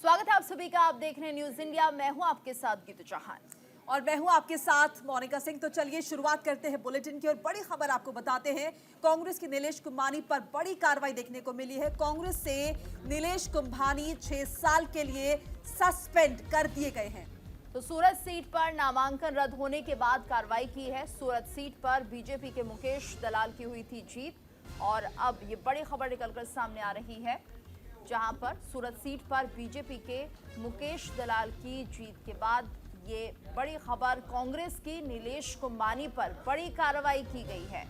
स्वागत है आप सभी का। आप देख रहे हैं न्यूज इंडिया। मैं हूं आपके साथ गीतू चौहान और मैं हूं आपके साथ मोनिका सिंह। तो चलिए शुरुआत करते हैं बुलेटिन की और बड़ी खबर आपको बताते हैं। कांग्रेस की नीलेश कुंभानी पर बड़ी कार्रवाई देखने को मिली है। कांग्रेस से नीलेश कुंभानी 6 साल के लिए सस्पेंड कर दिए गए हैं। तो सूरत सीट पर नामांकन रद्द होने के बाद कार्रवाई की है। सूरत सीट पर बीजेपी के मुकेश दलाल की हुई थी जीत और अब ये बड़ी खबर निकलकर सामने आ रही है, जहां पर सूरत सीट पर बीजेपी के मुकेश दलाल की जीत के बाद ये बड़ी खबर कांग्रेस की नीलेश कुंभानी पर बड़ी कार्रवाई की गई है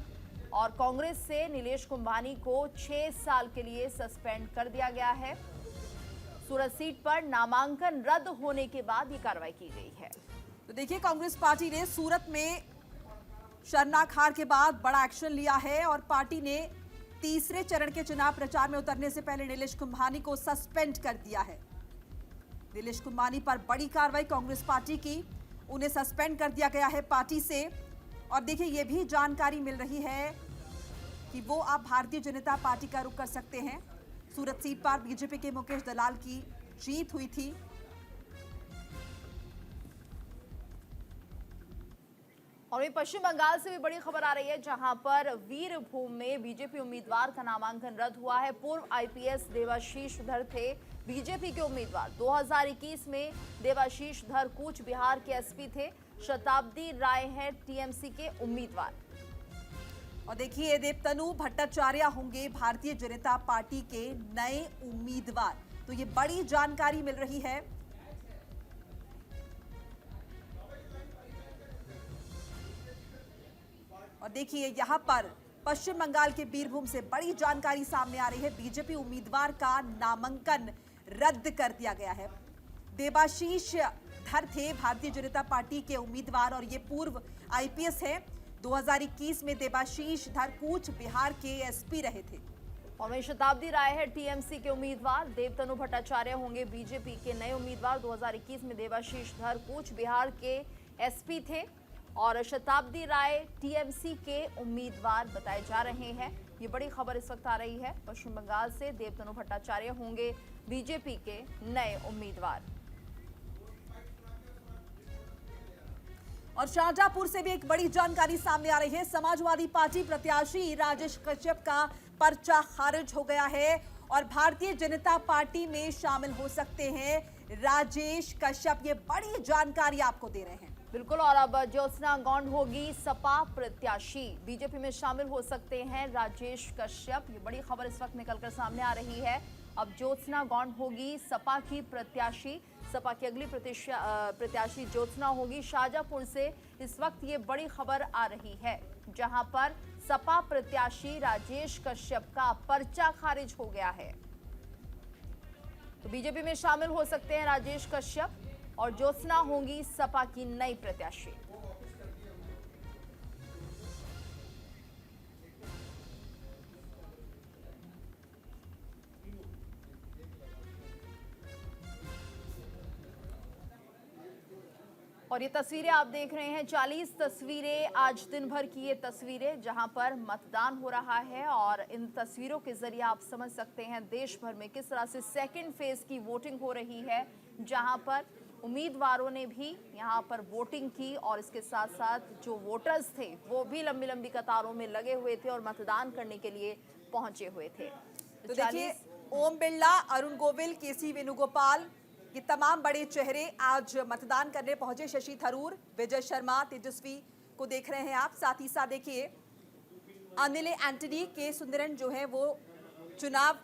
और कांग्रेस से नीलेश कुंभानी को 6 साल के लिए सस्पेंड कर दिया गया है। सूरत सीट पर नामांकन रद्द होने के बाद ये कार्रवाई की गई है। तो देखिए, कांग्रेस पार्टी ने सूरत में शर्मनाक हार के बाद बड़ा एक्शन लिया है और पार्टी ने तीसरे चरण के चुनाव प्रचार में उतरने से पहले नीलेश कुंभानी को सस्पेंड कर दिया है। नीलेश कुंभानी पर बड़ी कार्रवाई कांग्रेस पार्टी की, उन्हें सस्पेंड कर दिया गया है पार्टी से। और देखिए, यह भी जानकारी मिल रही है कि वो आप भारतीय जनता पार्टी का रुख कर सकते हैं। सूरत सीट पर बीजेपी के मुकेश दलाल की जीत हुई थी। और वहीं पश्चिम बंगाल से भी बड़ी खबर आ रही है, जहां पर वीरभूम में बीजेपी उम्मीदवार का नामांकन रद्द हुआ है। पूर्व आईपीएस देवाशीष धर थे बीजेपी के उम्मीदवार। 2021 में देवाशीष धर कूच बिहार के एसपी थे। शताब्दी राय है टीएमसी के उम्मीदवार। और देखिए, देवतनु भट्टाचार्य होंगे भारतीय जनता पार्टी के नए उम्मीदवार। तो ये बड़ी जानकारी मिल रही है। और देखिए, यहां पर पश्चिम बंगाल के बीरभूम से बड़ी जानकारी सामने आ रही है। बीजेपी उम्मीदवार का नामांकन रद्द कर दिया गया है। देवाशीष धर थे भारतीय जनता पार्टी के उम्मीदवार और ये पूर्व आईपीएस हैं। 2021 में देवाशीष धर कूच बिहार के एसपी रहे थे। और वहीं शताब्दी राय है टीएमसी के उम्मीदवार। देवतनु भट्टाचार्य होंगे बीजेपी के नए उम्मीदवार। 2021 में देवाशीष धर कूच बिहार के एसपी थे और शताब्दी राय टीएमसी के उम्मीदवार बताए जा रहे हैं। ये बड़ी खबर इस वक्त आ रही है पश्चिम बंगाल से। देवतनु भट्टाचार्य होंगे बीजेपी के नए उम्मीदवार। और शाहजहांपुर से भी एक बड़ी जानकारी सामने आ रही है। समाजवादी पार्टी प्रत्याशी राजेश कश्यप का पर्चा खारिज हो गया है और भारतीय जनता पार्टी में शामिल हो सकते हैं राजेश कश्यप। ये बड़ी जानकारी आपको दे रहे हैं। बिल्कुल। और अब ज्योत्सना गौंड होगी सपा प्रत्याशी। बीजेपी में शामिल हो सकते हैं राजेश कश्यप। ये बड़ी खबर इस वक्त निकलकर सामने आ रही है। अब ज्योत्सना गौंड होगी सपा की प्रत्याशी। सपा की अगली प्रत्याशी ज्योत्सना होगी। शाहजहांपुर से इस वक्त ये बड़ी खबर आ रही है, जहां पर सपा प्रत्याशी राजेश कश्यप का पर्चा खारिज हो गया है। तो बीजेपी में शामिल हो सकते हैं राजेश कश्यप और ज्योत्सना होंगी सपा की नई प्रत्याशी। और ये तस्वीरें आप देख रहे हैं, 40 तस्वीरें आज दिन भर की ये तस्वीरें, जहां पर मतदान हो रहा है। और इन तस्वीरों के जरिए आप समझ सकते हैं देश भर में किस तरह से सेकंड फेज की वोटिंग हो रही है, जहां पर उम्मीदवारों ने भी यहां पर वोटिंग की और इसके साथ साथ जो वोटर्स थे वो भी लंबी लंबी कतारों में लगे हुए थे और मतदान करने के लिए पहुंचे हुए थे। तो देखिए, ओम बिरला, अरुण गोविल, केसी वेणुगोपाल, ये तमाम बड़े चेहरे आज मतदान करने पहुंचे। शशि थरूर, विजय शर्मा, तेजस्वी को देख रहे हैं आप। साथ ही साथ देखिए, अनिल एंटनी, के सुंदरन जो है वो चुनाव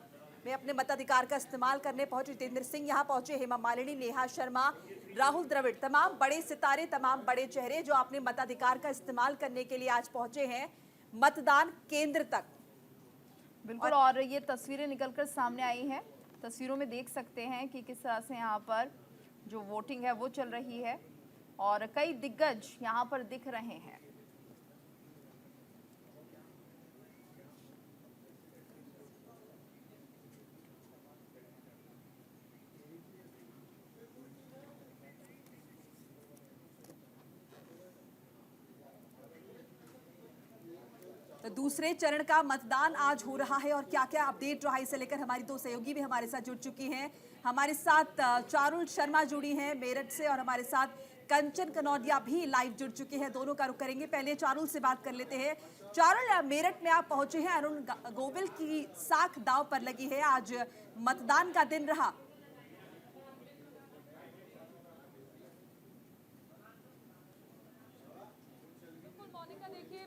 में अपने मताधिकार का इस्तेमाल करने पहुंचे। जितेंद्र सिंह यहाँ पहुंचे, हेमा मालिनी, नेहा शर्मा, राहुल द्रविड़, तमाम बड़े सितारे, तमाम बड़े चेहरे जो अपने मताधिकार का इस्तेमाल करने के लिए आज पहुंचे हैं मतदान केंद्र तक। बिल्कुल। और ये तस्वीरें निकलकर सामने आई हैं। तस्वीरों में देख सकते हैं कि किस तरह से यहाँ पर जो वोटिंग है वो चल रही है और कई दिग्गज यहाँ पर दिख रहे हैं। तो दूसरे चरण का मतदान आज हो रहा है और क्या क्या अपडेट रहा इसे लेकर हमारी दो सहयोगी भी हमारे साथ जुड़ चुकी हैं। हमारे साथ चारुल शर्मा जुड़ी हैं मेरठ से और हमारे साथ कंचन कनौजिया भी लाइव जुड़ चुके हैं। दोनों का रुख करेंगे। पहले चारुल से बात कर लेते हैं। चारुल, मेरठ में आप पहुंचे हैं, अरुण गोविल की साख दांव पर लगी है, आज मतदान का दिन रहा।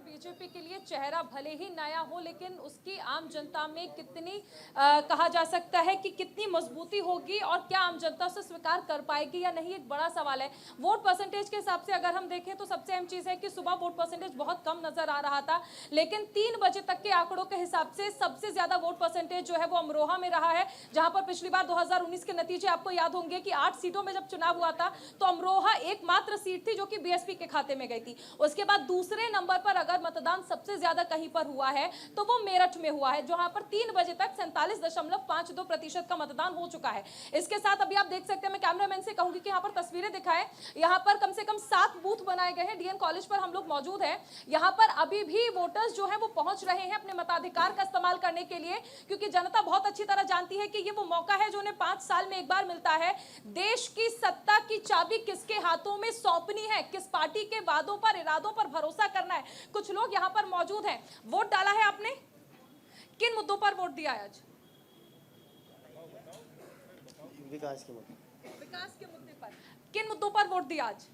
बीजेपी के लिए चेहरा भले ही नया हो, लेकिन उसकी आम जनता में कितनी कहा जा सकता है कि कितनी मजबूती होगी और क्या आम जनता उसे स्वीकार कर पाएगी या नहीं, एक बड़ा सवाल है। वोट परसेंटेज के हिसाब से अगर हम देखें तो सबसे अहम चीज है कि सुबह वोट परसेंटेज बहुत कम नजर आ रहा था, लेकिन 3 बजे तक के आंकड़ों के हिसाब से सबसे ज्यादा वोट परसेंटेज जो है वो अमरोहा में रहा है, जहां पर पिछली बार 2019 के नतीजे आपको याद होंगे कि 8 सीटों में जब चुनाव हुआ था तो अमरोहा एकमात्र सीट थी जो कि बीएसपी के खाते में गई थी। उसके बाद दूसरे नंबर पर अगर मतदान सबसे ज्यादा कहीं पर हुआ है तो वो मेरठ में हुआ है, जहां पर 3 बजे तक 47.52% का मतदान हो चुका है। इसके साथ अभी आप देख सकते हैं, मैं कैमरामैन से कहूंगी कि यहाँ पर तस्वीरें दिखाएं। यहाँ पर कम से कम 7 बूथ बनाए गए हैं। डीएन कॉलेज पर हम लोग मौजूद हैं। यहाँ पर अभी भी वोटर्स जो है वो पहुंच रहे हैं अपने मताधिकार का इस्तेमाल करने के लिए, क्योंकि जनता बहुत अच्छी तरह जानती है कि ये वो मौका है जो उन्हें 5 साल में एक बार मिलता है। देश की सत्ता की चाबी किसके हाथों में सौंपनी है, किस पार्टी के वादों पर, इरादों पर भरोसा करना है। कुछ लोग यहाँ पर मौजूद हैं। वोट डाला है आपने? किन मुद्दों पर वोट दिया है आज? विकास के मुद्दे। विकास के मुद्दे पर। किन मुद्दों पर वोट दिया आज?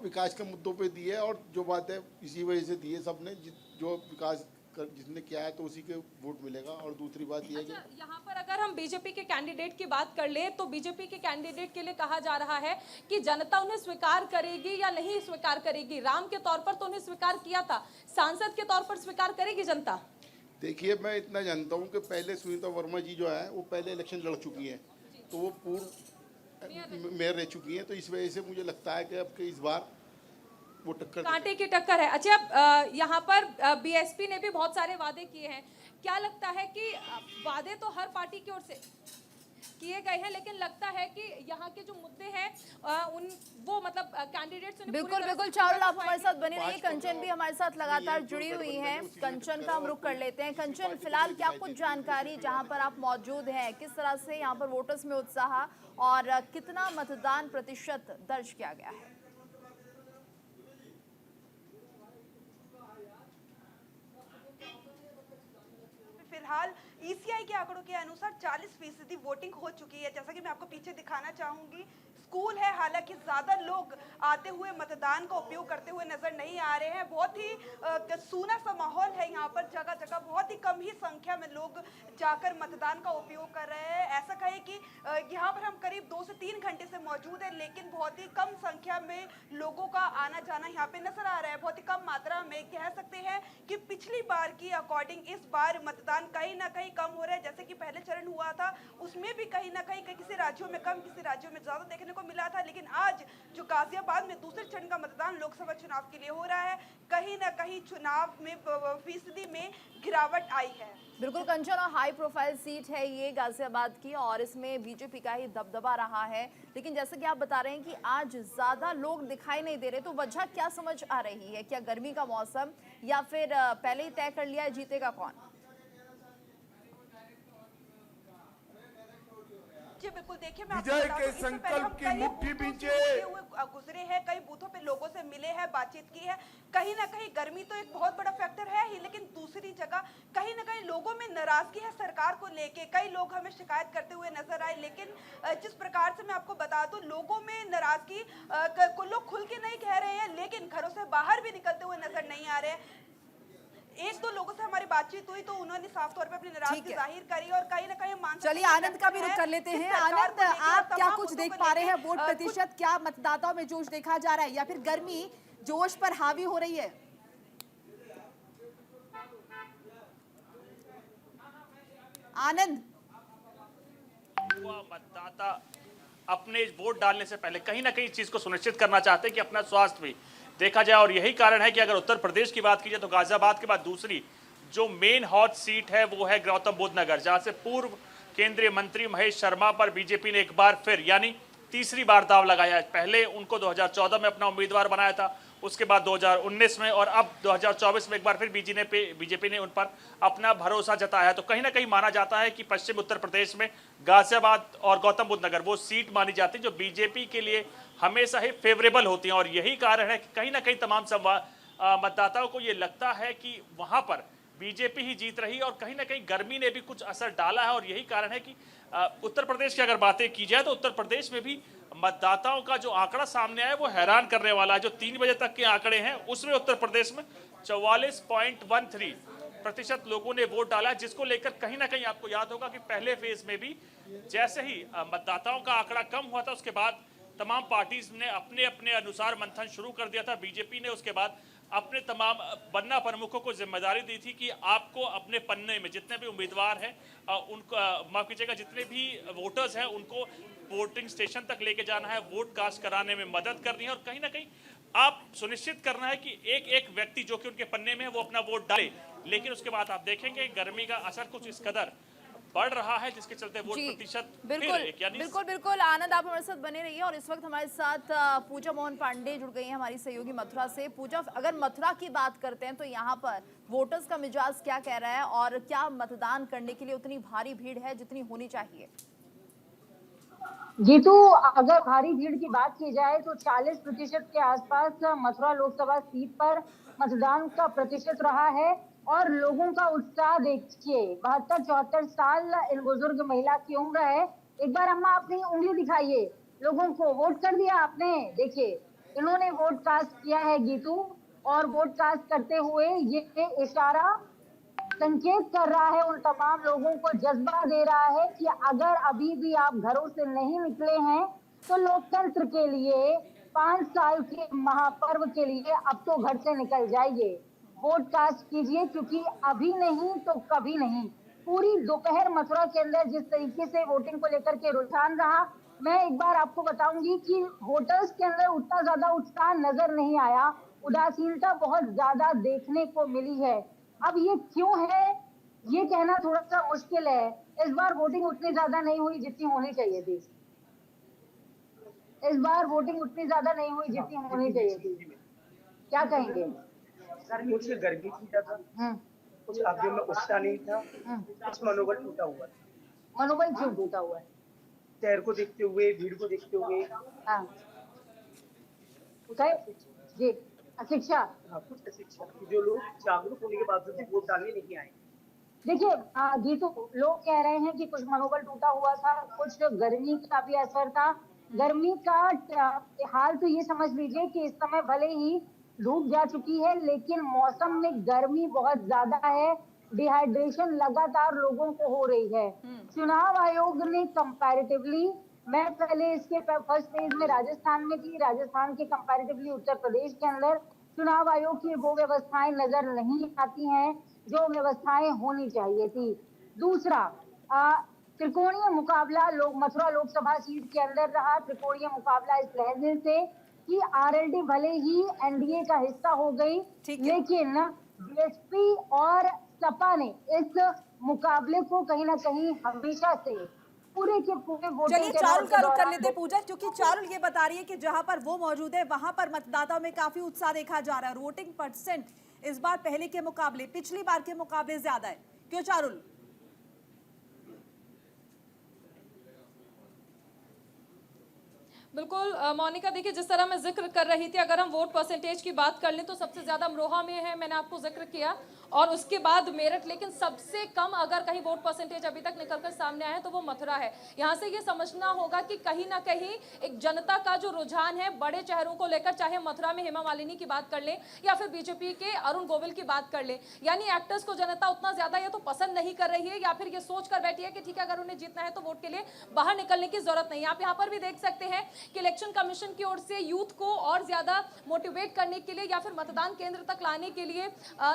विकास के मुद्दों पे दिए, और जो बात है इसी वजह से दिए सबने, जो विकास जिसने किया है तो उसी के वोट मिलेगा। और दूसरी बात यह है कि यहाँ पर अगर हम बीजेपी के कैंडिडेट की बात कर ले तो बीजेपी के कैंडिडेट के लिए कहा जा रहा है कि जनता उन्हें स्वीकार करेगी या नहीं स्वीकार करेगी। राम के तौर पर तो उन्हें स्वीकार किया था, सांसद के तौर पर स्वीकार करेगी जनता? देखिए, मैं इतना जानता हूँ कि पहले सुनीता वर्मा जी जो है वो पहले इलेक्शन लड़ चुकी हैं, तो वो पूर्व मेयर रह चुकी हैं, तो इस वजह से मुझे लगता है कि अब इस बार वो टक्कर, कांटे की टक्कर है। अच्छा, यहाँ पर बीएसपी ने भी बहुत सारे वादे किए हैं। क्या लगता है कि वादे तो हर पार्टी की ओर से किए गए हैं, लेकिन लगता है कि यहाँ के जो मुद्दे हैं उन वो मतलब कैंडिडेट्स बिल्कुल चारुल, आप हमारे साथ बने रहिए। कंचन भी हमारे साथ लगातार जुड़ी हुई हैं। कंचन का हम रुख कर लेते हैं। कंचन, फिलहाल क्या कुछ जानकारी जहाँ पर आप मौजूद हैं, किस तरह से यहाँ पर वोटर्स में उत्साह और कितना मतदान प्रतिशत दर्ज किया गया है? फिलहाल ईसीआई के आंकड़ों के अनुसार 40% वोटिंग हो चुकी है। जैसा कि मैं आपको पीछे दिखाना चाहूंगी, स्कूल है, हालांकि ज्यादा लोग आते हुए मतदान का उपयोग करते हुए नजर नहीं आ रहे हैं। बहुत ही सूना सा माहौल है यहाँ पर, जगह जगह बहुत ही कम ही संख्या में लोग जाकर मतदान का उपयोग कर रहे हैं। ऐसा कहे कि यहाँ पर हम करीब 2 से 3 घंटे से मौजूद है, लेकिन बहुत ही कम संख्या में लोगों का आना जाना यहाँ पे नजर आ रहा है। बहुत ही कम मात्रा में कह सकते हैं कि पिछली बार की अकॉर्डिंग इस बार मतदान कहीं ना कहीं कम हो रहा है। जैसे कि पहले चरण हुआ था उसमें भी कहीं ना कहीं किसी राज्यों में कम, किसी राज्यों में ज्यादा देखने को मिला था, लेकिन आज जो गाजियाबाद में दूसरे चरण का मतदान लोकसभा चुनाव के लिए हो रहा है, कहीं ना कहीं चुनाव में फीसदी में गिरावट आई है। बिल्कुल कंचन, और हाई प्रोफाइल सीट है ये गाजियाबाद की, और इसमें बीजेपी का ही दबदबा रहा है। लेकिन जैसे कि आप बता रहे हैं कि आज ज्यादा लोग दिखाई नहीं दे रहे, तो वजह क्या समझ आ रही है? क्या गर्मी का मौसम, या फिर पहले ही तय कर लिया है जीतेगा कौन? जी बिल्कुल, देखिए मैं विजय के संकल्प की मुट्ठी पीछे गुजरे हैं, कई बूथों पे लोगों से मिले हैं, बातचीत की है। कहीं ना कहीं गर्मी तो एक बहुत बड़ा फैक्टर है ही, लेकिन दूसरी जगह कहीं ना कहीं लोगों में नाराजगी है सरकार को लेके। कई लोग हमें शिकायत करते हुए नजर आए, लेकिन जिस प्रकार से मैं आपको बता दूं, लोगों में नाराजगी को लोग खुल के नहीं कह रहे हैं, लेकिन घरों से बाहर भी निकलते हुए नजर नहीं आ रहे हैं। 1-2 लोगों से हमारी बातचीत हुई तो उन्होंने साफ तौर पे अपनी नाराजगी जाहिर करी, और कहीं ना कहीं मान चलिए आनंद का भी रुख कर लेते हैं। आनंद, आप क्या कुछ देख पा रहे हैं? वोट प्रतिशत, क्या मतदाताओं में जोश देखा जा रहा है, या फिर गर्मी जोश पर हावी हो रही है? आनंद, मतदाता अपने वोट डालने से पहले कहीं ना कहीं इस चीज को सुनिश्चित करना चाहते हैं कि अपना स्वास्थ्य भी देखा जाए, और यही कारण है कि अगर उत्तर प्रदेश की बात की जाए तो गाजियाबाद के बाद दूसरी जो मेन हॉट सीट है वो है गौतम बुद्ध नगर, जहां से पूर्व केंद्रीय मंत्री महेश शर्मा पर बीजेपी ने एक बार फिर यानी तीसरी बार दांव लगाया है। पहले उनको 2014 में अपना उम्मीदवार बनाया था उसके बाद 2019 में और अब 2024 में एक बार फिर बीजेपी ने उन पर अपना भरोसा जताया है। तो कहीं ना कहीं माना जाता है कि पश्चिम उत्तर प्रदेश में गाजियाबाद और गौतम बुद्ध नगर वो सीट मानी जाती है जो बीजेपी के लिए हमेशा ही फेवरेबल होती हैं। और यही कारण है कि कहीं ना कहीं तमाम मतदाताओं को ये लगता है कि वहां पर बीजेपी ही जीत रही और कहीं ना कहीं गर्मी ने भी कुछ असर डाला है। और यही कारण है कि उत्तर प्रदेश की अगर बातें की जाए तो उत्तर प्रदेश में भी मतदाताओं का जो आंकड़ा सामने आया वो हैरान करने वाला है। जो 3 बजे तक के आंकड़े हैं उसमें उत्तर प्रदेश में 44.13% लोगों ने वोट डाला है, जिसको लेकर कहीं ना कहीं आपको याद होगा कि पहले फेज में भी जैसे ही मतदाताओं का आंकड़ा कम हुआ था उसके बाद तमाम पार्टीज ने अपने अपने अनुसार मंथन शुरू कर दिया था। बीजेपी ने उसके बाद अपने तमाम पन्ना प्रमुखों को जिम्मेदारी दी थी कि आपको अपने पन्ने में जितने भी उम्मीदवार हैं उनको माफ कीजिएगा जितने भी वोटर्स हैं उनको वोटिंग स्टेशन तक लेके जाना है, वोट कास्ट कराने में मदद करनी है और कहीं ना कहीं आप सुनिश्चित करना है कि एक एक व्यक्ति जो कि उनके पन्ने में है वो अपना वोट डाले। लेकिन उसके बाद आप देखेंगे गर्मी का असर कुछ इस कदर बढ़ रहा है जिसके चलते वोट प्रतिशत बिल्कुल आनंद, आप हमारे साथ बने रहिए। और इस वक्त हमारे साथ पूजा मोहन पांडे जुड़ गई हैं हमारी सहयोगी मथुरा से। पूजा, अगर मथुरा की बात करते हैं तो यहाँ पर वोटर्स का मिजाज क्या कह रहा है और क्या मतदान करने के लिए उतनी भारी भीड़ है जितनी होनी चाहिए? जीतू, अगर भारी भीड़ की बात की जाए तो 40% के आसपास मथुरा लोकसभा सीट पर मतदान का प्रतिशत रहा है और लोगों का उत्साह देखिए। 72-74 साल इन बुजुर्ग महिला की उम्र है। एक बार अम्मा अपनी उंगली दिखाइए, लोगों को वोट कर दिया आपने। देखिए इन्होंने वोट कास्ट किया है गीतू, और वोट कास्ट करते हुए ये इशारा संकेत कर रहा है उन तमाम लोगों को, जज्बा दे रहा है कि अगर अभी भी आप घरों से नहीं निकले हैं तो लोकतंत्र के लिए 5 साल के महापर्व के लिए अब तो घर से निकल जाइए, वोट कास्ट कीजिए, क्योंकि अभी नहीं तो कभी नहीं। पूरी दोपहर मथुरा के अंदर जिस तरीके से वोटिंग को लेकर के रुझान रहा, मैं एक बार आपको बताऊंगी कि वोटर्स के अंदर उतना ज्यादा उत्साह नजर नहीं आया, उदासीनता बहुत ज्यादा देखने को मिली है। अब ये क्यों है ये कहना थोड़ा सा मुश्किल है। इस बार वोटिंग उतनी ज्यादा नहीं हुई जितनी होनी चाहिए थी। इस बार वोटिंग उतनी ज्यादा नहीं हुई जितनी होनी चाहिए थी। क्या कहेंगे सर? कुछ गर्मी थी ज्यादा, कुछ आगे में उत्साह नहीं था, कुछ मनोबल टूटा हुआ था। मनोबल क्यों टूटा हुआ है? शहर को देखते हुए, भीड़ को देखते हुए। हाँ जी, अशिक्षा, कुछ अशिक्षा, जो लोग जागरूक होने के बावजूद भी वोट डालने नहीं आए। देखिए गीतू, लोग कह रहे हैं कि कुछ मनोबल टूटा हुआ था, कुछ गर्मी का भी असर था। गर्मी का हाल तो ये समझ लीजिए कि इस समय भले ही धूप जा चुकी है लेकिन मौसम में गर्मी बहुत ज्यादा है, डिहाइड्रेशन लगातार लोगों को हो रही है। चुनाव आयोग ने कंपैरेटिवली, मैं पहले इसके फर्स्ट फेज में राजस्थान में थी, राजस्थान के कंपैरेटिवली उत्तर प्रदेश के अंदर चुनाव आयोग की वो व्यवस्थाएं नजर नहीं आती हैं जो व्यवस्थाएं होनी चाहिए थी। दूसरा, त्रिकोणीय मुकाबला मथुरा लोकसभा सीट के अंदर रहा। त्रिकोणीय मुकाबला इस लहजे से कि आरएलडी भले ही एनडीए का हिस्सा हो गई, लेकिन बीएसपी और सपा ने इस मुकाबले को कहीं ना कहीं हमेशा से पूरे के पूरे वोटिंग। चलिए चारुल का रुख कर लेते पूजा, क्योंकि चारुल ये बता रही है कि जहां पर वो मौजूद है वहां पर मतदाताओं में काफी उत्साह देखा जा रहा है। वोटिंग परसेंट इस बार पहले के मुकाबले, पिछली बार के मुकाबले ज्यादा है, क्यों चारुल? बिल्कुल मोनिका, देखिए जिस तरह मैं जिक्र कर रही थी, अगर हम वोट परसेंटेज की बात कर लें तो सबसे ज्यादा अमरोहा में है, मैंने आपको जिक्र किया, और उसके बाद मेरठ। लेकिन सबसे कम अगर कहीं वोट परसेंटेज अभी तक निकलकर सामने आया है तो वो मथुरा है। यहाँ से ये समझना होगा कि कहीं ना कहीं एक जनता का जो रुझान है बड़े चेहरों को लेकर, चाहे मथुरा में हेमा मालिनी की बात कर लें या फिर बीजेपी के अरुण गोविल की बात कर लें, यानी एक्टर्स को जनता उतना ज्यादा या तो पसंद नहीं कर रही है या फिर ये सोच कर बैठी है कि ठीक है अगर उन्हें जीतना है तो वोट के लिए बाहर निकलने की जरूरत नहीं है। आप यहाँ पर भी देख सकते हैं कि इलेक्शन कमीशन की ओर से यूथ को और ज्यादा मोटिवेट करने के लिए या फिर मतदान केंद्र तक लाने के लिए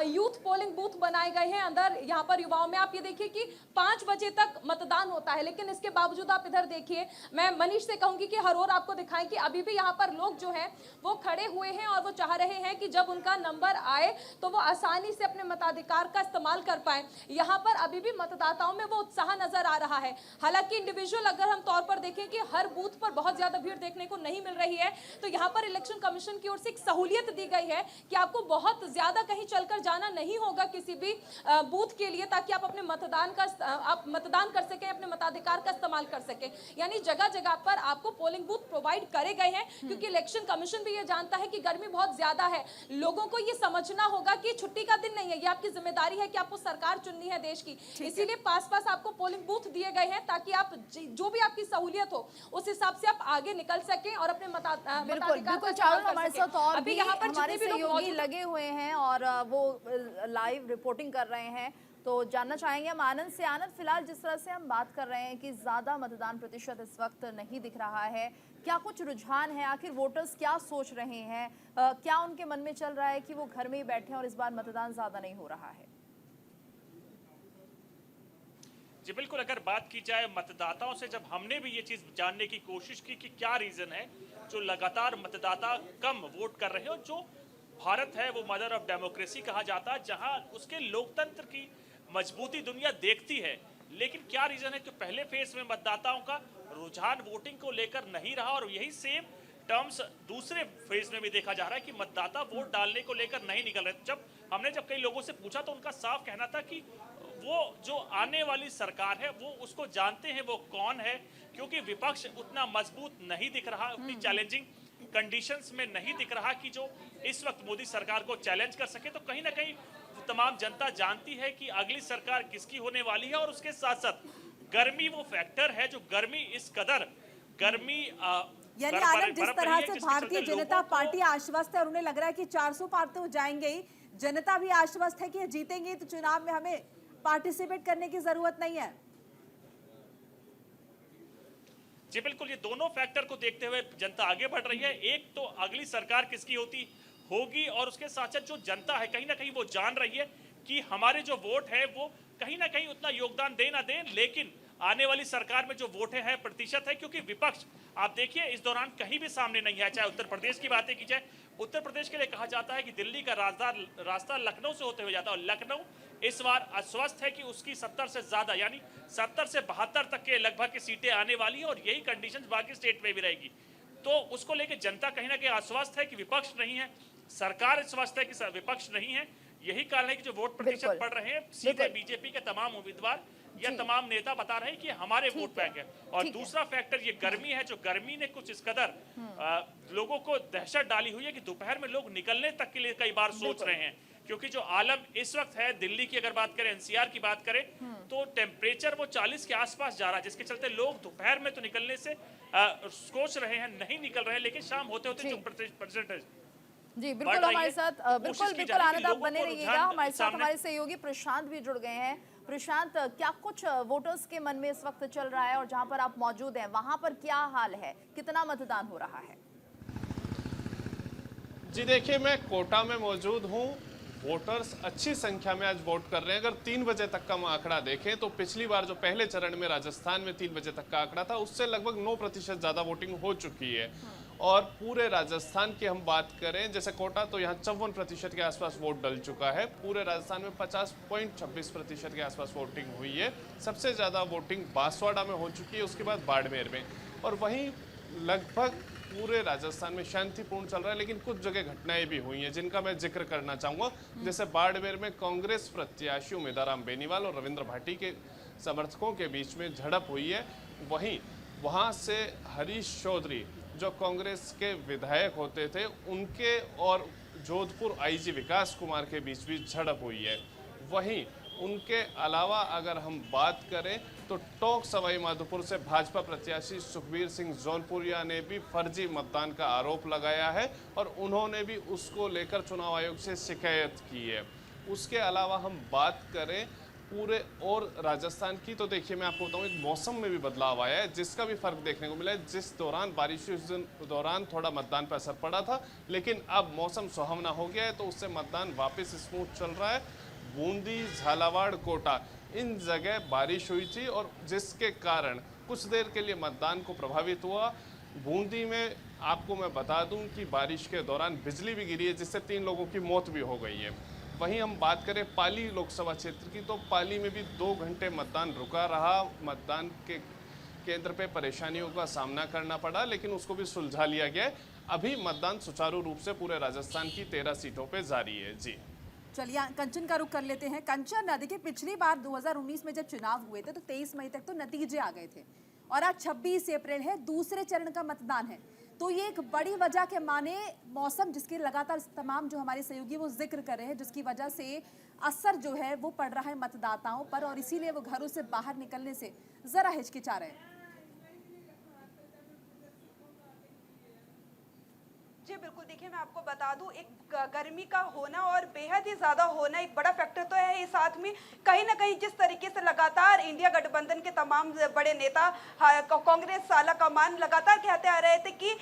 यूथ पोलिंग पोलिंग बूथ बनाए गए हैं अंदर यहाँ पर युवाओं में। आप ये देखिए कि 5 बजे तक मतदान होता है, लेकिन इसके बावजूद आप इधर देखिए, मैं मनीष से कहूंगी कि हर ओर आपको दिखाएं कि अभी भी यहाँ पर लोग जो हैं वो खड़े हुए हैं और वो चाह रहे हैं कि जब उनका नंबर आए तो वो आसानी से अपने मताधिकार का इस्तेमाल कर पाए। यहाँ पर अभी भी मतदाताओं में वो उत्साह नजर आ रहा है। हालांकि इंडिविजुअल अगर हम तौर पर देखें कि हर बूथ पर बहुत ज्यादा भीड़ देखने को नहीं मिल रही है, तो यहाँ पर इलेक्शन कमीशन की ओर से एक सहूलियत दी गई है कि आपको बहुत ज्यादा कहीं चलकर जाना नहीं होगा किसी भी बूथ के लिए, ताकि आप अपने आप मतदान कर सकें, अपने मताधिकार का इस्तेमाल कर सकें। यानी जगह जगह पर आपको पोलिंग बूथ प्रोवाइड करे गए हैं, क्योंकि इलेक्शन कमीशन भी ये जानता है कि गर्मी बहुत ज्यादा है। लोगों को ये समझना होगा कि छुट्टी का दिन नहीं है, ये आपकी जिम्मेदारी है कि आपको सरकार चुननी है देश की। इसीलिए पास पास आपको पोलिंग बूथ दिए गए हैं, ताकि आप जो भी आपकी सहूलियत हो उस हिसाब से आप आगे निकल सकें और अपने बिल्कुल चारों हमारे साथ और भी हमारे सहयोगी लगे हुए हैं और वो लाइव रिपोर्टिंग कर रहे हैं, तो जानना चाहेंगे हम आनंद से। आनंद, फिलहाल जिस तरह से हम बात कर रहे हैं कि ज्यादा मतदान प्रतिशत इस वक्त नहीं दिख रहा है, क्या कुछ रुझान है? आखिर वोटर्स क्या सोच रहे हैं? क्या उनके मन में चल रहा है कि वो घर में ही बैठे और इस बार मतदान ज्यादा नहीं हो रहा है? जी बिल्कुल, अगर बात की जाए मतदाताओं से, जब हमने भी ये चीज जानने की कोशिश की कि क्या रीजन है जो लगातार मतदाता कम वोट कर रहे हैं, और जो भारत है वो मदर ऑफ डेमोक्रेसी कहा जाता है, जहां उसके लोकतंत्र की मजबूती दुनिया देखती है, लेकिन क्या रीजन है कि पहले फेज में मतदाताओं का रुझान वोटिंग को लेकर नहीं रहा, और यही सेम टर्म्स दूसरे फेज में भी देखा जा रहा है कि मतदाता वोट डालने को लेकर नहीं निकल रहे। जब कई लोगों से पूछा तो उनका साफ कहना था कि वो जो आने वाली सरकार है वो उसको जानते हैं वो कौन है, क्योंकि विपक्ष उतना मजबूत नहीं दिख रहा, उतनी चैलेंजिंग कंडीशंस में नहीं दिख रहा कि जो इस वक्त मोदी सरकार को चैलेंज कर सके। तो कहीं ना कहीं तमाम जनता जानती है कि अगली सरकार किसकी होने वाली है, और उसके साथ साथ गर्मी वो फैक्टर है, जो गर्मी इस कदर गर्मी यानी आनंद, जिस तरह से भारतीय जनता पार्टी आश्वस्त है और उन्हें लग रहा है कि 400 पार तो जाएंगे ही, जनता भी आश्वस्त है कि जीतेंगे तो चुनाव में हमें पार्टिसिपेट करने की जरूरत नहीं है। जी बिल्कुल, ये दोनों फैक्टर को देखते हुए जनता आगे बढ़ रही है। एक तो अगली सरकार किसकी होगी, और उसके साथ साथ जो जनता है कहीं ना कहीं वो जान रही है कि हमारे जो वोट है वो कहीं ना कहीं उतना योगदान दे ना दें, लेकिन आने वाली सरकार में जो वोट है प्रतिशत है, क्योंकि विपक्ष आप देखिए इस दौरान कहीं भी सामने नहीं है। चाहे उत्तर प्रदेश की बातें की जाए, उत्तर प्रदेश के लिए कहा जाता है कि दिल्ली का रास्ता लखनऊ से होते हुए जाता है, और लखनऊ इस बार आश्वस्त है कि उसकी 70 से ज्यादा यानी 70 से 72 तक के लगभग की सीटें आने वाली है, और यही कंडीशंस बाकी स्टेट में भी रहेगी। तो उसको लेकर जनता कहीं ना कहीं आश्वस्त है कि विपक्ष नहीं है, सरकार आश्वस्त है कि विपक्ष नहीं है। यही कारण है कि जो वोट प्रतिशत बढ़ रहे हैं, सीधे बीजेपी के तमाम उम्मीदवार या तमाम नेता बता रहे हैं कि हमारे वोट बैंक है। और दूसरा फैक्टर ये गर्मी है, जो गर्मी ने कुछ इस कदर लोगों को दहशत डाली हुई है कि दोपहर में लोग निकलने तक के लिए कई बार सोच रहे हैं, क्योंकि जो आलम इस वक्त है दिल्ली की अगर बात करें, एनसीआर की बात करें, तो टेम्परेचर वो 40 के आसपास जा रहा है, जिसके चलते लोग दोपहर में तो निकलने से सोच रहे हैं, नहीं निकल रहे हैं, लेकिन शाम होते होते जो परसेंटेज जी बिल्कुल हमारे साथ बिल्कुल आनंद, आप बने रहिएगा हमारे साथ। हमारे सहयोगी प्रशांत भी जुड़ गए हैं। प्रशांत, क्या कुछ वोटर्स के मन में इस वक्त चल रहा है, और जहां पर आप मौजूद हैं वहां पर क्या हाल है, कितना मतदान हो रहा है? जी देखिए, मैं कोटा में मौजूद हूं। वोटर्स अच्छी संख्या में आज वोट कर रहे हैं। अगर 3 बजे तक का हम आंकड़ा देखें तो पिछली बार जो पहले चरण में राजस्थान में 3 बजे तक का आंकड़ा था, उससे लगभग 9% ज्यादा वोटिंग हो चुकी है। और पूरे राजस्थान की हम बात करें, जैसे कोटा, तो यहाँ 54% के आसपास वोट डल चुका है। पूरे राजस्थान में 50.26% के आसपास वोटिंग हुई है। सबसे ज़्यादा वोटिंग बांसवाड़ा में हो चुकी है, उसके बाद बाड़मेर में, और वहीं लगभग पूरे राजस्थान में शांतिपूर्ण चल रहा है। लेकिन कुछ जगह घटनाएं भी हुई हैं जिनका मैं जिक्र करना चाहूँगा। जैसे बाड़मेर में कांग्रेस प्रत्याशी उम्मीदवार बेनीवाल और रविंद्र भाटी के समर्थकों के बीच में झड़प हुई है। वहीं वहाँ से हरीश चौधरी जो कांग्रेस के विधायक होते थे, उनके और जोधपुर आईजी विकास कुमार के बीच भी झड़प हुई है। वहीं उनके अलावा अगर हम बात करें तो टोंक सवाई माधोपुर से भाजपा प्रत्याशी सुखबीर सिंह जौनपुरिया ने भी फर्जी मतदान का आरोप लगाया है, और उन्होंने भी उसको लेकर चुनाव आयोग से शिकायत की है। उसके अलावा हम बात करें पूरे और राजस्थान की, तो देखिए मैं आपको बताऊं, एक मौसम में भी बदलाव आया है जिसका भी फर्क देखने को मिला है। जिस दौरान बारिश हुई उस दौरान थोड़ा मतदान पर असर पड़ा था, लेकिन अब मौसम सुहावना हो गया है, तो उससे मतदान वापस स्मूथ चल रहा है। बूंदी, झालावाड़, कोटा इन जगह बारिश हुई थी और जिसके कारण कुछ देर के लिए मतदान को प्रभावित हुआ। बूंदी में आपको मैं बता दूं कि बारिश के दौरान बिजली भी गिरी है, जिससे 3 लोगों की मौत भी हो गई है। वहीं हम बात करें पाली लोकसभा क्षेत्र की, तो पाली में भी 2 घंटे मतदान रुका रहा। मतदान के केंद्र पे परेशानियों का सामना करना पड़ा, लेकिन उसको भी सुलझा लिया गया। अभी मतदान सुचारू रूप से पूरे राजस्थान की 13 सीटों पे जारी है। जी चलिए कंचन का रुख कर लेते हैं। कंचन, देखिए पिछली बार 2019 में जब चुनाव हुए थे तो 23 मई तक तो नतीजे आ गए थे और आज 26 अप्रैल है, दूसरे चरण का मतदान है। तो ये एक बड़ी वजह के माने मौसम, जिसके लगातार तमाम जो हमारे सहयोगी वो जिक्र कर रहे हैं, जिसकी वजह से असर जो है वो पड़ रहा है मतदाताओं पर और इसीलिए वो घरों से बाहर निकलने से जरा हिचकिचा रहे हैं। जी बिल्कुल, देखिए मैं आपको बता दूं, एक गर्मी का होना और बेहद ही ज्यादा होना एक बड़ा फैक्टर तो है। इस साथ में कहीं ना कहीं जिस तरीके से लगातार इंडिया गठबंधन के तमाम बड़े नेता, कांग्रेस आला कमान लगातार कहते आ रहे थे कि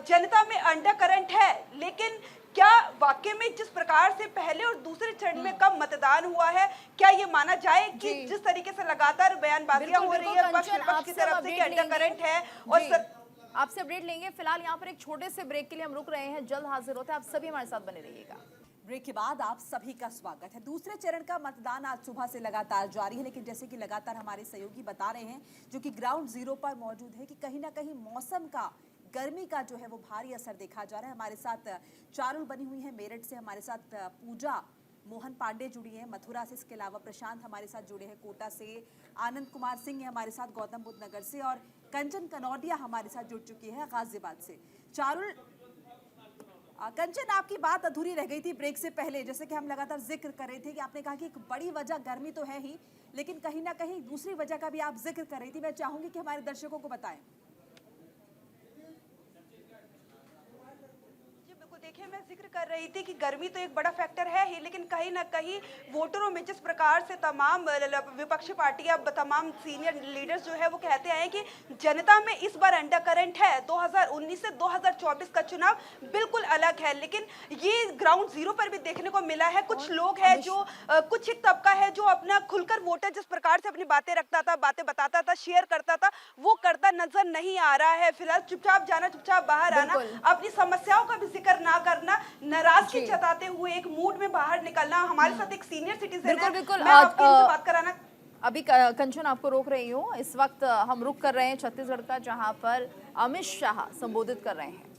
जनता में अंडर करंट है, लेकिन क्या वाकई में जिस प्रकार से पहले और दूसरे चरण में कम मतदान हुआ है, क्या ये माना जाए कि जिस तरीके से लगातार बयानबाजियां हो रही है पक्ष विपक्ष की तरफ से कि अंडर करंट है और आपसे अपडेट लेंगे। फिलहाल यहाँ पर एक छोटे से ब्रेक के लिए हम रुक रहे हैं, जल्द हाजिर होते हैं। आप सभी हमारे साथ बने रहिएगा। ब्रेक के बाद आप सभी का स्वागत है। दूसरे चरण का मतदान आज सुबह से लगातार जारी है, लेकिन जैसे कि लगातार हमारे सहयोगी बता रहे हैं जो कि ग्राउंड जीरो पर मौजूद है कि कहीं ना कहीं मौसम का, गर्मी का जो है वो भारी असर देखा जा रहा है। हमारे साथ चारुल बनी हुई है मेरठ से, हमारे साथ पूजा मोहन पांडे जुड़ी है मथुरा से, इसके अलावा प्रशांत हमारे साथ जुड़े हैं कोटा से, आनंद कुमार सिंह है हमारे साथ गौतम बुद्ध नगर से और कंचन कनौडिया हमारे साथ जुड़ चुकी है गाजियाबाद से। चारुल, कंचन आपकी बात अधूरी रह गई थी ब्रेक से पहले, जैसे कि हम लगातार जिक्र कर रहे थे कि आपने कहा कि एक बड़ी वजह गर्मी तो है ही, लेकिन कहीं ना कहीं दूसरी वजह का भी आप जिक्र कर रही थी। मैं चाहूंगी कि हमारे दर्शकों को बताएं। देखिए मैं जिक्र कर रही थी कि गर्मी तो एक बड़ा फैक्टर है ही, लेकिन कहीं ना कहीं वोटरों में जिस प्रकार से तमाम विपक्षी पार्टियां, तमाम सीनियर लीडर्स जो है वो कहते हैं कि जनता में इस बार अंडर करंट है। 2019 से 2024 का चुनाव बिल्कुल अलग है, लेकिन ये ग्राउंड जीरो पर भी देखने को मिला है। कुछ लोग हैं जो कुछ एक तबका है जो अपना खुलकर वोटर जिस प्रकार से अपनी बातें रखता था, बातें बताता था, शेयर करता था, वो करता नजर नहीं आ रहा है। फिलहाल चुपचाप जाना, चुपचाप बाहर आना, अपनी समस्याओं का भी जिक्र ना करना, नाराजगी जताते हुए एक मूड में बाहर निकलना। हमारे साथ एक सीनियर सिटीजन है, मैं आपकी इनसे बात कराना। अभी कंचन आपको रोक रही हूँ। इस वक्त हम रुक कर रहे हैं छत्तीसगढ़ का, जहां पर अमित शाह संबोधित कर रहे हैं।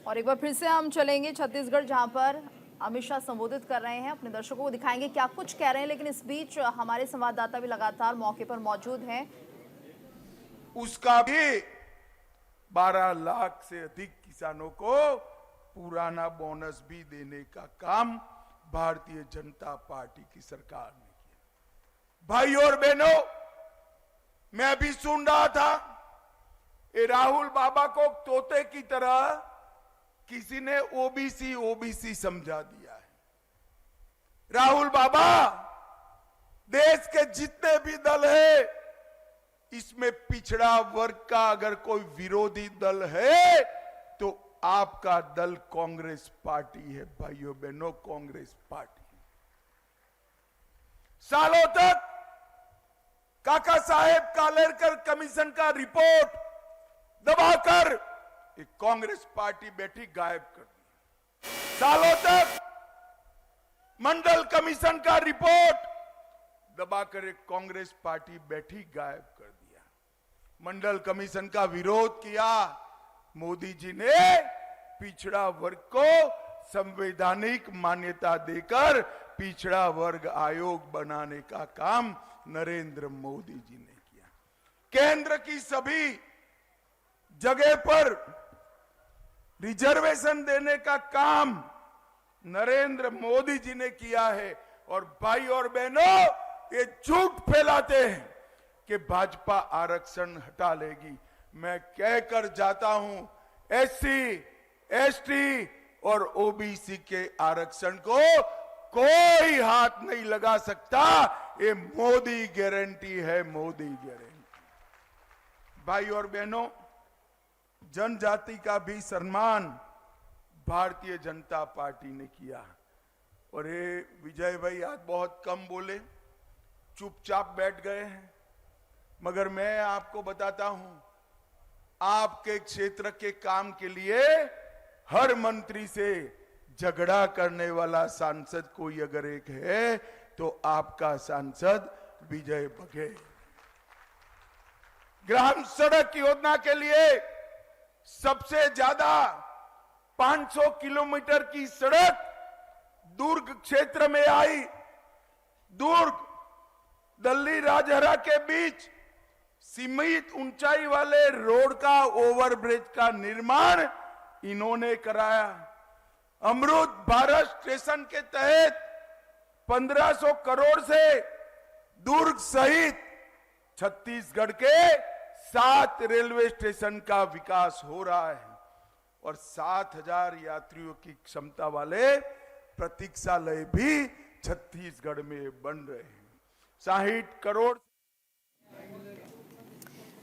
और एक बार फिर से हम चलेंगे छत्तीसगढ़, जहां पर अमित शाह संबोधित कर रहे हैं, अपने दर्शकों को दिखाएंगे क्या कुछ कह रहे हैं। लेकिन इस बीच हमारे संवाददाता भी लगातार मौके पर मौजूद हैं। उसका भी 12 लाख से अधिक किसानों को पुराना बोनस भी देने का काम भारतीय जनता पार्टी की सरकार ने किया। भाई और बहनों, मैं भी सुन रहा था, ये राहुल बाबा को तोते की तरह किसी ने ओबीसी समझा दिया है। राहुल बाबा, देश के जितने भी दल है, इसमें पिछड़ा वर्ग का अगर कोई विरोधी दल है तो आपका दल कांग्रेस पार्टी है। भाइयों बहनों, कांग्रेस पार्टी। सालों तक काका साहेब कालेरकर कमीशन का रिपोर्ट दबाकर एक कांग्रेस पार्टी बैठी गायब कर दी। सालों तक मंडल कमीशन का रिपोर्ट दबाकर एक कांग्रेस पार्टी बैठी गायब कर दिया। मंडल कमीशन का विरोध किया, मोदी जी ने पिछड़ा वर्ग को संवैधानिक मान्यता देकर पिछड़ा वर्ग आयोग बनाने का काम नरेंद्र मोदी जी ने किया। केंद्र की सभी जगह पर रिजर्वेशन देने का काम नरेंद्र मोदी जी ने किया है। और भाई और बहनों, ये झूठ फैलाते हैं कि भाजपा आरक्षण हटा लेगी। मैं कहकर जाता हूं, एससी, एसटी, और ओबीसी के आरक्षण को कोई हाथ नहीं लगा सकता। ये मोदी गारंटी है, मोदी गारंटी। भाई और बहनों, जनजाति का भी सम्मान भारतीय जनता पार्टी ने किया। और ये विजय भाई आज बहुत कम बोले, चुपचाप बैठ गए हैं, मगर मैं आपको बताता हूं, आपके क्षेत्र के काम के लिए हर मंत्री से झगड़ा करने वाला सांसद कोई अगर एक है तो आपका सांसद विजय बघेल। ग्राम सड़क योजना के लिए सबसे ज्यादा 500 किलोमीटर की सड़क दुर्ग क्षेत्र में आई। दुर्ग दिल्ली राजहरा के बीच सीमित ऊंचाई वाले रोड का ओवरब्रिज का निर्माण इन्होंने कराया। अमृत भारत स्टेशन के तहत 1500 करोड़ से दुर्ग सहित छत्तीसगढ़ के 7 रेलवे स्टेशन का विकास हो रहा है और 7000 यात्रियों की क्षमता वाले प्रतीक्षालय भी छत्तीसगढ़ में बन रहे हैं। 60 करोड़।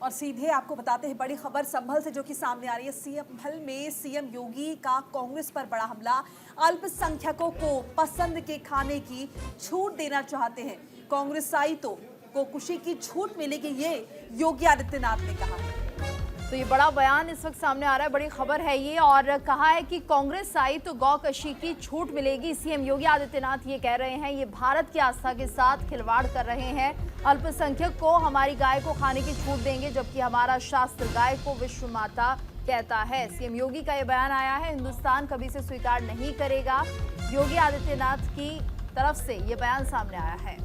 और सीधे आपको बताते हैं बड़ी खबर संभल से जो कि सामने आ रही है। संभल में सीएम योगी का कांग्रेस पर बड़ा हमला। अल्पसंख्यकों को पसंद के खाने की छूट देना चाहते हैं कांग्रेसाइतों को खुशी की छूट मिलेगी, ये योगी आदित्यनाथ ने कहा है। तो ये बड़ा बयान इस वक्त सामने आ रहा है, बड़ी खबर है ये, और कहा है कि कांग्रेस आई तो गौकशी की छूट मिलेगी। सीएम योगी आदित्यनाथ ये कह रहे हैं, ये भारत की आस्था के साथ खिलवाड़ कर रहे हैं। अल्पसंख्यक को हमारी गाय को खाने की छूट देंगे, जबकि हमारा शास्त्र गाय को विश्व माता कहता है। सीएम योगी का ये बयान आया है, हिंदुस्तान कभी से स्वीकार नहीं करेगा। योगी आदित्यनाथ की तरफ से ये बयान सामने आया है।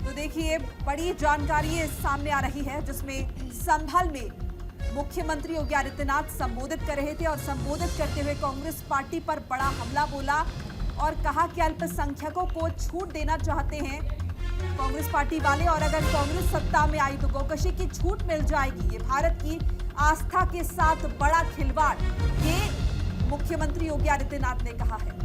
तो देखिए बड़ी जानकारी सामने आ रही है जिसमें संभल में मुख्यमंत्री योगी आदित्यनाथ संबोधित कर रहे थे और संबोधित करते हुए कांग्रेस पार्टी पर बड़ा हमला बोला और कहा कि अल्पसंख्यकों को छूट देना चाहते हैं कांग्रेस पार्टी वाले, और अगर कांग्रेस सत्ता में आई तो गौकशी की छूट मिल जाएगी। ये भारत की आस्था के साथ बड़ा खिलवाड़, ये मुख्यमंत्री योगी आदित्यनाथ ने कहा है।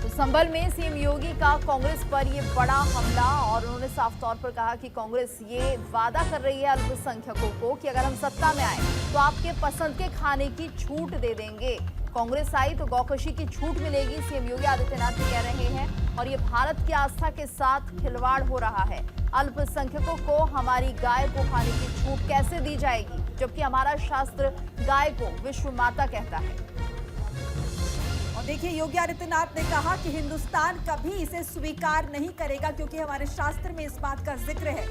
तो संभल में सीएम योगी का कांग्रेस पर ये बड़ा हमला, और उन्होंने साफ तौर पर कहा कि कांग्रेस ये वादा कर रही है अल्पसंख्यकों को कि अगर हम सत्ता में आए तो आपके पसंद के खाने की छूट दे देंगे। कांग्रेस आई तो गौकशी की छूट मिलेगी, सीएम योगी आदित्यनाथ कह रहे हैं, और ये भारत की आस्था के साथ खिलवाड़ हो रहा है। अल्पसंख्यकों को हमारी गाय को खाने की छूट कैसे दी जाएगी, जबकि हमारा शास्त्र गाय को विश्व माता कहता है। और देखिए योगी आदित्यनाथ ने कहा कि हिंदुस्तान कभी इसे स्वीकार नहीं करेगा, क्योंकि हमारे शास्त्र में इस बात का जिक्र है।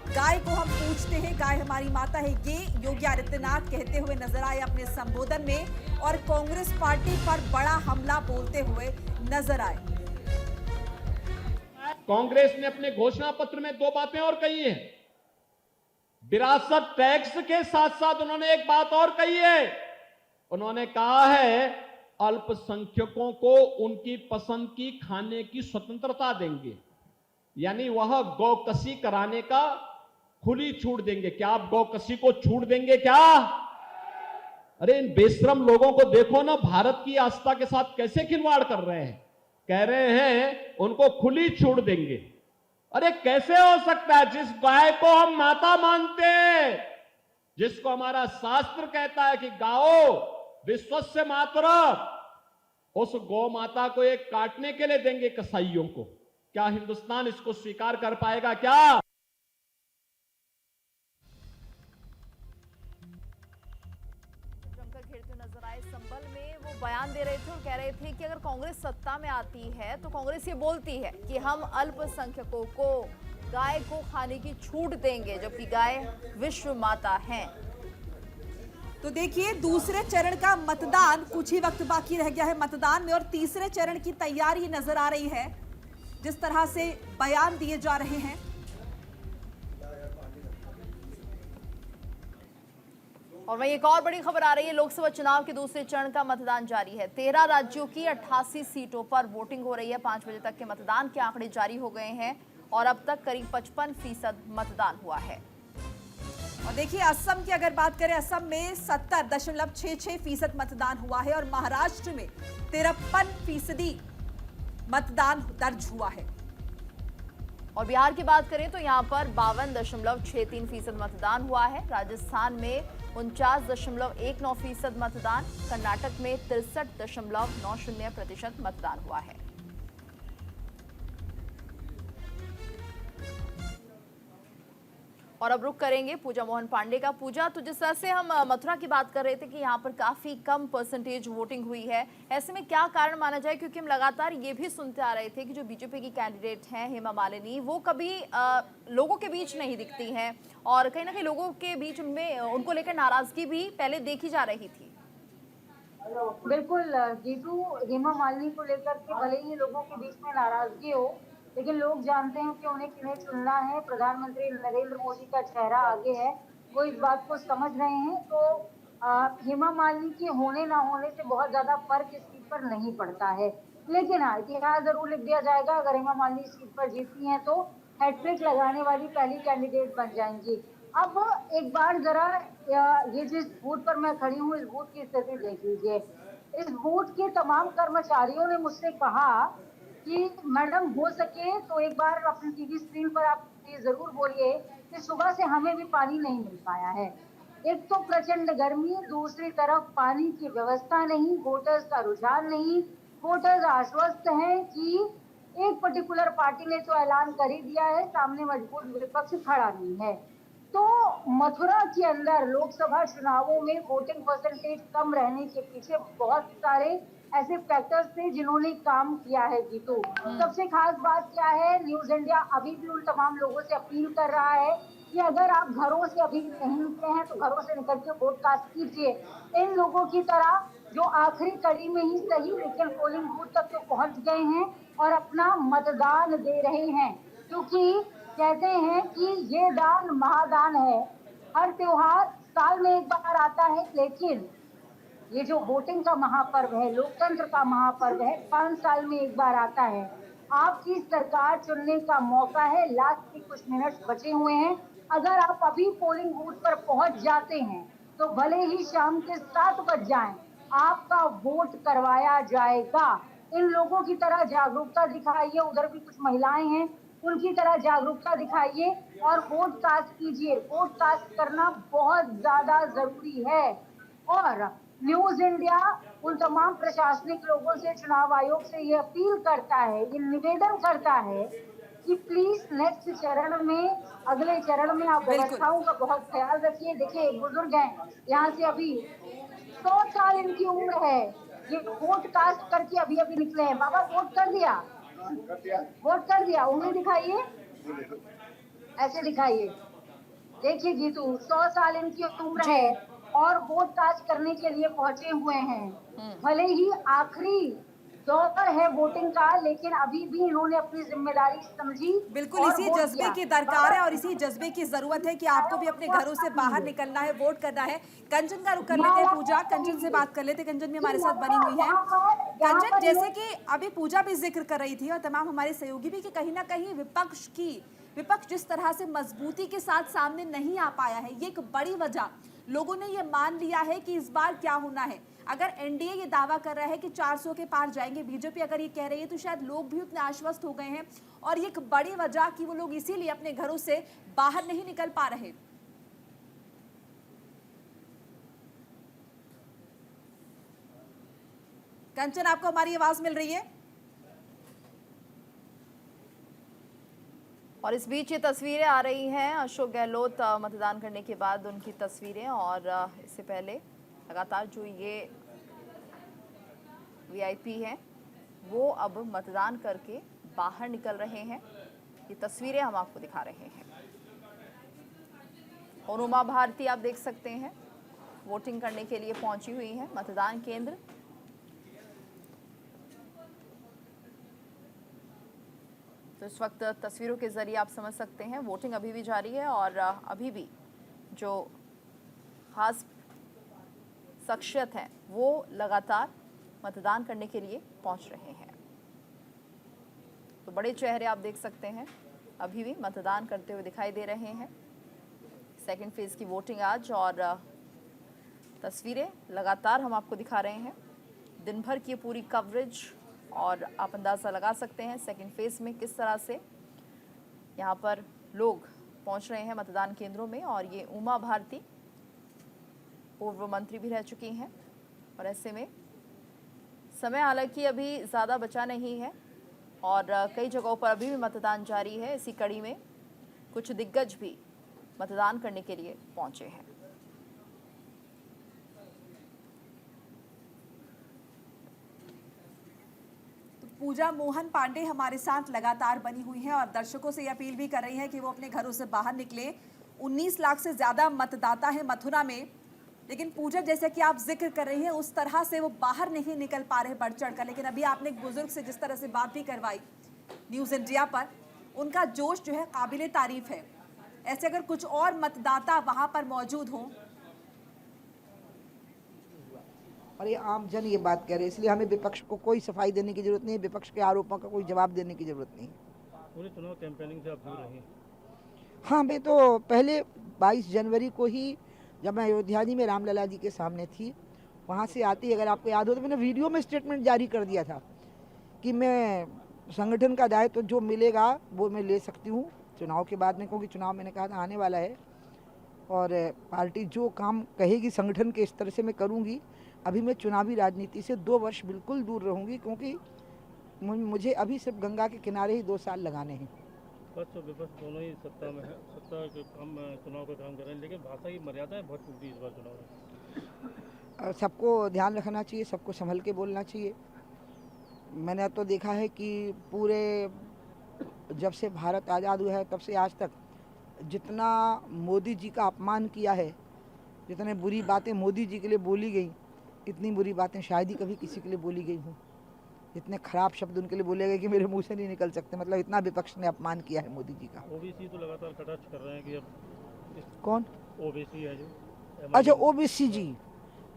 गाय को हम पूजते हैं, गाय हमारी माता है, ये योगी आदित्यनाथ कहते हुए नजर आए अपने संबोधन में, और कांग्रेस पार्टी पर बड़ा हमला बोलते हुए नजर आए। कांग्रेस ने अपने घोषणा पत्र में 2 बातें और कही हैं। विरासत टैक्स के साथ साथ उन्होंने एक बात और कही है, उन्होंने कहा है अल्पसंख्यकों को उनकी पसंद की खाने की स्वतंत्रता देंगे, यानी वह गौकशी कराने का खुली छूट देंगे। क्या आप गौकशी को छूट देंगे क्या? अरे इन बेशरम लोगों को देखो ना, भारत की आस्था के साथ कैसे खिलवाड़ कर रहे हैं। कह रहे हैं उनको खुली छूट देंगे। अरे कैसे हो सकता है? जिस गाय को हम माता मानते हैं, जिसको हमारा शास्त्र कहता है कि गाओ विश्वस्य मातरम्, उस गौ माता को एक काटने के लिए देंगे कसाईयों को। क्या हिंदुस्तान इसको स्वीकार कर पाएगा क्या? जमकर घेरते नजर आए संभल में, वो बयान दे रहे थे और कह रहे थे कि अगर कांग्रेस सत्ता में आती है तो कांग्रेस ये बोलती है कि हम अल्पसंख्यकों को गाय को खाने की छूट देंगे, जबकि गाय विश्व माता है। तो देखिए दूसरे चरण का मतदान, कुछ ही वक्त बाकी रह गया है मतदान में, और तीसरे चरण की तैयारी नजर आ रही है जिस तरह से बयान दिए जा रहे हैं। और वहीं एक और बड़ी खबर आ रही है, लोकसभा चुनाव के दूसरे चरण का मतदान जारी है। 13 राज्यों की 88 सीटों पर वोटिंग हो रही है। 5 बजे तक के मतदान के आंकड़े जारी हो गए हैं और अब तक करीब 55% मतदान हुआ है। और देखिए असम की अगर बात करें, असम में 70.66% मतदान हुआ है और महाराष्ट्र में 53% मतदान दर्ज हुआ है। और बिहार की बात करें तो यहां पर 52.63% मतदान हुआ है। राजस्थान में 49.19% मतदान, कर्नाटक में 63.90% मतदान हुआ है। और अब रुक करेंगे पूजा मोहन पांडे का। पूजा, तो जिस तरह से हम मथुरा की बात कर रहे थे कि यहाँ पर काफी कम परसेंटेज वोटिंग हुई है, ऐसे में क्या कारण माना जाए? क्योंकि हम लगातार ये भी सुनते आ रहे थे कि जो बीजेपी की कैंडिडेट हैं हेमा मालिनी, वो कभी लोगों के बीच नहीं दिखती हैं और कहीं ना कहीं लोगों के बीच में उनको लेकर नाराजगी भी पहले देखी जा रही थी। बिल्कुल जीतू, हेमा मालिनी को लेकर के भले ही लोगों के बीच में नाराजगी हो, लेकिन लोग जानते हैं कि उन्हें किन्हें चुनना है। प्रधानमंत्री नरेंद्र मोदी का चेहरा आगे है, वो इस बात को समझ रहे हैं। तो हेमा मालिनी के होने ना होने से बहुत ज्यादा फर्क इस सीट पर नहीं पड़ता है, लेकिन हाँ, इतिहास जरूर लिख दिया जाएगा। अगर हेमा मालिनी इस सीट पर जीतती हैं तो हैट्रिक लगाने वाली पहली कैंडिडेट बन जाएंगी। अब एक बार जरा ये जिस बूथ पर मैं खड़ी हूँ, इस बूथ की स्थिति देख लीजिए। इस बूथ के तमाम कर्मचारियों ने मुझसे कहा कि मैडम हो सके तो एक बार अपनी टीवी स्क्रीन पर आप ये जरूर बोलिए कि सुबह से हमें भी पानी नहीं मिल पाया है। एक तो प्रचंड गर्मी, दूसरी तरफ पानी की व्यवस्था नहीं, वोटर्स का रुझान नहीं। वोटर्स आश्वस्त हैं कि एक पर्टिकुलर पार्टी ने तो ऐलान कर ही दिया है, सामने मजबूत विपक्ष खड़ा नहीं है। तो मथुरा के अंदर लोकसभा चुनावों में वोटिंग परसेंटेज कम रहने के पीछे बहुत सारे ऐसे फैक्टर्स थे जिन्होंने काम किया है जीतू। सबसे खास बात क्या है, न्यूज इंडिया अभी भी उन तमाम लोगों से अपील कर रहा है कि अगर आप घरों से अभी नहीं निकले हैं तो घरों से निकल के वोट कास्ट कीजिए। इन लोगों की तरह जो आखिरी कड़ी में ही सही लेकिन पोलिंग बूथ तक तो पहुंच गए हैं और अपना मतदान दे रहे हैं, क्योंकि कहते हैं कि ये दान महादान है। हर त्योहार साल में एक बार आता है, लेकिन ये जो वोटिंग का महापर्व है, लोकतंत्र का महापर्व है, 5 साल में एक बार आता है। आपकी सरकार चुनने का मौका है, लास्ट के कुछ मिनट बचे हुए हैं। अगर आप अभी पोलिंग बूथ पर पहुंच जाते हैं तो भले ही शाम के 7 बज जाएं, आपका वोट करवाया जाएगा। इन लोगों की तरह जागरूकता दिखाइए, उधर भी कुछ महिलाएं हैं, उनकी तरह जागरूकता दिखाइए और वोट कास्ट कीजिए। वोट कास्ट करना बहुत ज्यादा जरूरी है। और न्यूज इंडिया उन तमाम प्रशासनिक लोगों से, चुनाव आयोग से ये अपील करता है, ये निवेदन करता है कि प्लीज नेक्स्ट चरण में, अगले चरण में आप व्यवस्थाओं का बहुत ख्याल रखिए। देखिए बुजुर्ग हैं, यहाँ से अभी 100 साल इनकी उम्र है, ये वोट कास्ट करके अभी अभी निकले हैं। बाबा वोट कर दिया? वोट कर दिया? उंगली दिखाइए, ऐसे दिखाइए। देखिए जीतू, 100 साल इनकी उम्र है और वोट कास्ट करने के लिए पहुंचे हुए हैं। भले ही आखिरी दौर है वोटिंग का, लेकिन अभी भी इन्होंने अपनी जिम्मेदारी समझी। बिल्कुल इसी जज्बे की दरकार है और इसी जज्बे की जरूरत है कि आपको भी अपने घरों से बाहर निकलना है, वोट करना है। कंचन का रुख कर लेते हैं, पूजा कंचन से बात कर लेते हैं। कंचन भी हमारे साथ बनी हुई है। कंचन, जैसे कि अभी पूजा भी जिक्र कर रही थी और तमाम हमारे सहयोगी भी, कि कहीं ना कहीं विपक्ष जिस तरह से मजबूती के साथ सामने नहीं आ पाया है, ये एक बड़ी वजह। लोगों ने ये मान लिया है कि इस बार क्या होना है। अगर एनडीए ये दावा कर रहा है कि 400 के पार जाएंगे, बीजेपी अगर ये कह रही है, तो शायद लोग भी उतने आश्वस्त हो गए हैं और ये एक बड़ी वजह कि वो लोग इसीलिए अपने घरों से बाहर नहीं निकल पा रहे। कंचन, आपको हमारी आवाज मिल रही है? और इस बीच ये तस्वीरें आ रही हैं अशोक गहलोत मतदान करने के बाद, उनकी तस्वीरें। और इससे पहले लगातार जो ये वीआईपी हैं वो अब मतदान करके बाहर निकल रहे हैं। ये तस्वीरें हम आपको दिखा रहे हैं। और उमा भारती आप देख सकते हैं वोटिंग करने के लिए पहुंची हुई है मतदान केंद्र। तो इस वक्त तस्वीरों के जरिए आप समझ सकते हैं वोटिंग अभी भी जारी है और अभी भी जो खास शख्सियत हैं वो लगातार मतदान करने के लिए पहुंच रहे हैं। तो बड़े चेहरे आप देख सकते हैं अभी भी मतदान करते हुए दिखाई दे रहे हैं। सेकंड फेज की वोटिंग आज, और तस्वीरें लगातार हम आपको दिखा रहे हैं, दिन भर की पूरी कवरेज, और आप अंदाज़ा लगा सकते हैं सेकंड फेज में किस तरह से यहाँ पर लोग पहुँच रहे हैं मतदान केंद्रों में। और ये उमा भारती पूर्व मंत्री भी रह चुकी हैं, और ऐसे में समय हालांकि अभी ज़्यादा बचा नहीं है और कई जगहों पर अभी भी मतदान जारी है। इसी कड़ी में कुछ दिग्गज भी मतदान करने के लिए पहुंचे हैं। तो पूजा मोहन पांडे हमारे साथ लगातार बनी हुई हैं और दर्शकों से ये अपील भी कर रही हैं कि वो अपने घरों से बाहर निकले। 19 लाख से ज़्यादा मतदाता हैं मथुरा में, लेकिन पूजा जैसे कि आप जिक्र कर रही हैं उस तरह से वो बाहर नहीं निकल पा रहे बढ़ चढ़ कर। लेकिन अभी आपने एक बुजुर्ग से जिस तरह से बात भी करवाई न्यूज़ इंडिया पर, उनका जोश जो है काबिले तारीफ है। ऐसे अगर कुछ और मतदाता वहां पर मौजूद हों, और ये आम जन ये बात कह रहे हैं, इसलिए हमें विपक्ष को कोई सफाई देने की जरूरत नहीं है, विपक्ष के आरोपों का कोई जवाब देने की जरूरत नहीं। पूरे चुनाव कैंपेनिंग से आप दूर रही? हाँ, मैं तो पहले 22 जनवरी को ही जब मैं अयोध्या जी में रामलला जी के सामने थी, वहाँ से आती, अगर आपको याद हो तो मैंने वीडियो में स्टेटमेंट जारी कर दिया था कि मैं संगठन का दायित्व जो मिलेगा वो मैं ले सकती हूँ चुनाव के बाद में, क्योंकि चुनाव मैंने कहा था आने वाला है और पार्टी जो काम कहेगी संगठन के स्तर से मैं करूँगी। अभी मैं चुनावी राजनीति से 2 वर्ष बिल्कुल दूर रहूँगी, क्योंकि मुझे अभी सिर्फ गंगा के किनारे ही 2 साल लगाने हैं। पक्ष और विपक्ष दोनों ही सत्ता में है, सत्ता के काम चुनाव का काम कर रहे हैं, लेकिन भाषा की मर्यादाएं बहुत टूटी इस बार चुनाव में। सबको ध्यान रखना चाहिए, सबको संभल के बोलना चाहिए। मैंने तो देखा है कि पूरे जब से भारत आज़ाद हुआ है तब से आज तक जितना मोदी जी का अपमान किया है, जितने बुरी बातें मोदी जी के लिए बोली गई, इतनी बुरी बातें शायद ही कभी किसी के लिए बोली गई हों। इतने खराब शब्द उनके लिए बोले गए कि मेरे मुंह से नहीं निकल सकते। मतलब इतना विपक्ष ने अपमान किया है मोदी जी का। ओबीसी तो लगातार कटाक्ष कर रहे हैं कि अब कौन ओबीसी है जो? अच्छा, ओबीसी जी,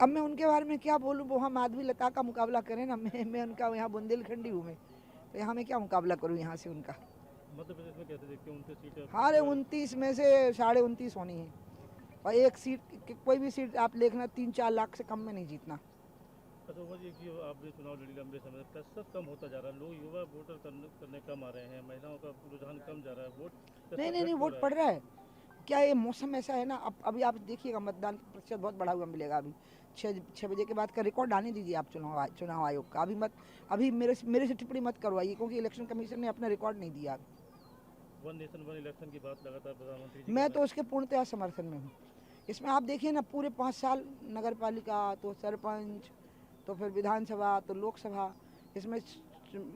अब मैं उनके बारे में क्या बोलूँ, वो हम माधवी लता का मुकाबला करें ना। मैं उनका यहाँ बुंदेलखंडी हूँ मैं, तो यहाँ मैं क्या मुकाबला करूँ यहाँ से उनका। मध्य प्रदेश में कैसे देखते हैं 29 सीटें? हाँ, 29 में से 29.5 होनी है, और एक सीट कोई भी सीट आप देखना 3-4 लाख से कम में नहीं जीतना। अच्छा, वो जी कि आपने चुनाव लड़ी लंबे समय, प्रतिशत कम होता जा रहा है, लोग युवा वोटर करने कम आ रहे हैं, महिलाओं का रुझान कम जा रहा है, वोट नहीं वोट पड़ रहा है। क्या ये मौसम ऐसा है ना, अब अभी आप देखिएगा मतदान प्रतिशत बहुत बढ़ा हुआ मिलेगा। अभी 6 बजे के बाद का रिकॉर्ड आने दीजिए आप चुनाव आयोग का। अभी मेरे से टिप्पणी मत करवाइए, क्योंकि इलेक्शन कमीशन ने अपना रिकॉर्ड नहीं दिया। वन नेशन वन इलेक्शन की बात लगातार प्रधानमंत्री जी, मैं तो उसके पूर्णतः समर्थन में हूँ। इसमें आप देखिए ना, पूरे 5 साल नगर पालिका, तो सरपंच, तो फिर विधानसभा, तो लोकसभा, इसमें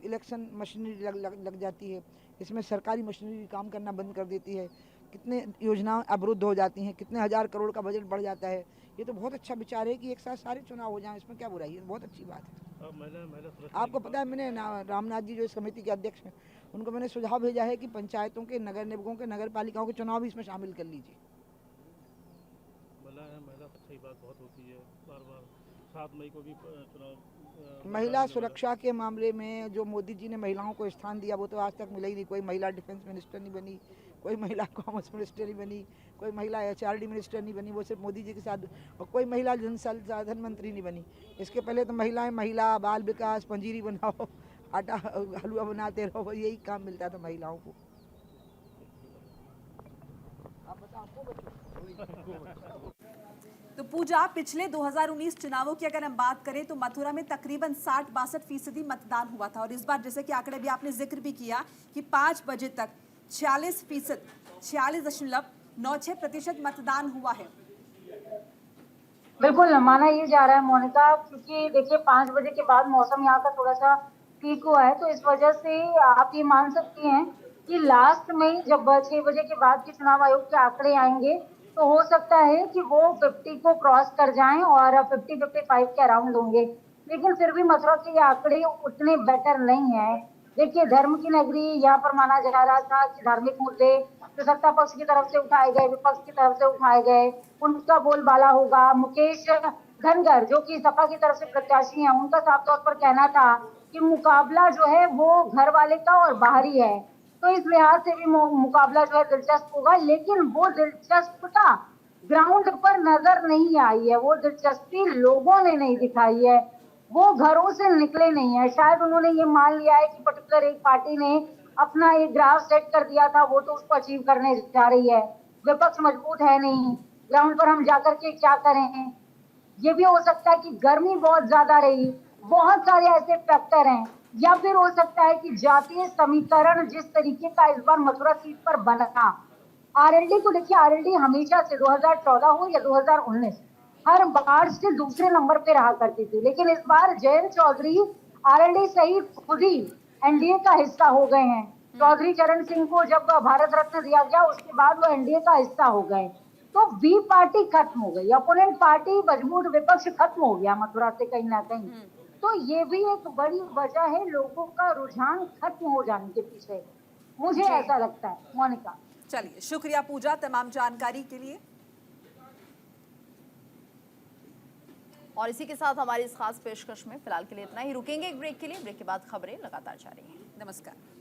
इलेक्शन मशीनरी लग जाती है। इसमें सरकारी मशीनरी काम करना बंद कर देती है, कितने योजनाएं अवरुद्ध हो जाती हैं, कितने 1000 करोड़ का बजट बढ़ जाता है। ये तो बहुत अच्छा विचार है कि एक साथ सारे चुनाव हो जाएं, इसमें क्या बुराई है, बहुत अच्छी बात है। आपको पता है, मैंने रामनाथ जी जो इस समिति के अध्यक्ष हैं, उनको मैंने सुझाव भेजा है कि पंचायतों के, नगर निगमों के, नगर पालिकाओं के चुनाव भी इसमें शामिल कर लीजिए। महिला सही बात बहुत होती है, बार 7 मई को भी चुनाव। महिला सुरक्षा के मामले में जो मोदी जी ने महिलाओं को स्थान दिया, वो तो आज तक मिला ही नहीं। कोई महिला डिफेंस मिनिस्टर नहीं बनी, कोई महिला कॉमर्स मिनिस्टर नहीं बनी, कोई महिला HRD मिनिस्टर नहीं बनी, वो सिर्फ मोदी जी के साथ, और कोई महिला जन संसाधन मंत्री नहीं बनी। इसके पहले तो महिला बाल विकास, पंजीरी बनाओ, आटा हलवा बनाते रहो, यही काम मिलता था महिलाओं को। तो पूजा, पिछले 2019 चुनावों की अगर हम बात करें तो मथुरा में तकरीबन 60-62% मतदान हुआ था, और इस बार जैसे कि आंकड़े भी आपने जिक्र भी किया कि 5 बजे तक 46%, 46.96% मतदान हुआ है। बिल्कुल माना ये जा रहा है मोनिका, क्योंकि देखिए 5 बजे के बाद मौसम यहाँ का थोड़ा सा ठीक हुआ है, तो इस वजह से आप ये मान सकती हैं कि लास्ट में जब 6 बजे के बाद के चुनाव आयोग के आंकड़े आएंगे तो हो सकता है कि वो 50 को क्रॉस कर जाएं और 50-55 के अराउंड होंगे। लेकिन फिर भी मथुरा के ये आंकड़े उतने बेटर नहीं है। देखिए, धर्म की नगरी यहाँ पर माना जा रहा था कि धार्मिक मुद्दे जो सत्ता पक्ष की तरफ से उठाए गए, विपक्ष की तरफ से उठाए गए, उनका बोलबाला होगा। मुकेश धनगर जो कि सपा की तरफ से प्रत्याशी हैं, उनका साफ तौर पर कहना था कि मुकाबला जो है वो घर वाले का और बाहरी है। तो इस लिहाज से भी मुकाबला जो है दिलचस्प होगा, लेकिन वो दिलचस्पता ग्राउंड पर नजर नहीं आई है, वो दिलचस्पी लोगों ने नहीं दिखाई है, वो घरों से निकले नहीं है। शायद उन्होंने ये मान लिया है कि पर्टिकुलर एक पार्टी ने अपना एक ग्राफ सेट कर दिया था, वो तो उसको अचीव करने जा रही है, विपक्ष मजबूत है नहीं, ग्राउंड पर हम जाकर के क्या करें। ये भी हो सकता है कि गर्मी बहुत ज्यादा रही, बहुत सारे ऐसे फैक्टर हैं, या फिर हो सकता है कि जातीय समीकरण जिस तरीके का इस बार मथुरा सीट पर बना, आरएलडी को देखिए, आरएलडी हमेशा से 2014 हो या 2019 हर बार से दूसरे नंबर पे रहा करती थी, लेकिन इस बार जयंत चौधरी आरएलडी सहित खुद ही एनडीए का हिस्सा हो गए हैं। चौधरी चरण सिंह को जब भारत रत्न दिया गया उसके बाद वो एनडीए का हिस्सा हो गए, तो बी पार्टी खत्म हो गई, अपोनेंट पार्टी मजबूत विपक्ष खत्म हो गया मथुरा से कहीं ना कहीं। तो ये भी एक बड़ी वजह है लोगों का रुझान खत्म हो जाने के पीछे, मुझे ऐसा लगता है। मोनिका, चलिए, शुक्रिया पूजा तमाम जानकारी के लिए। और इसी के साथ हमारी इस खास पेशकश में फिलहाल के लिए इतना ही। रुकेंगे एक ब्रेक के लिए, ब्रेक के बाद खबरें लगातार जारी हैं। नमस्कार।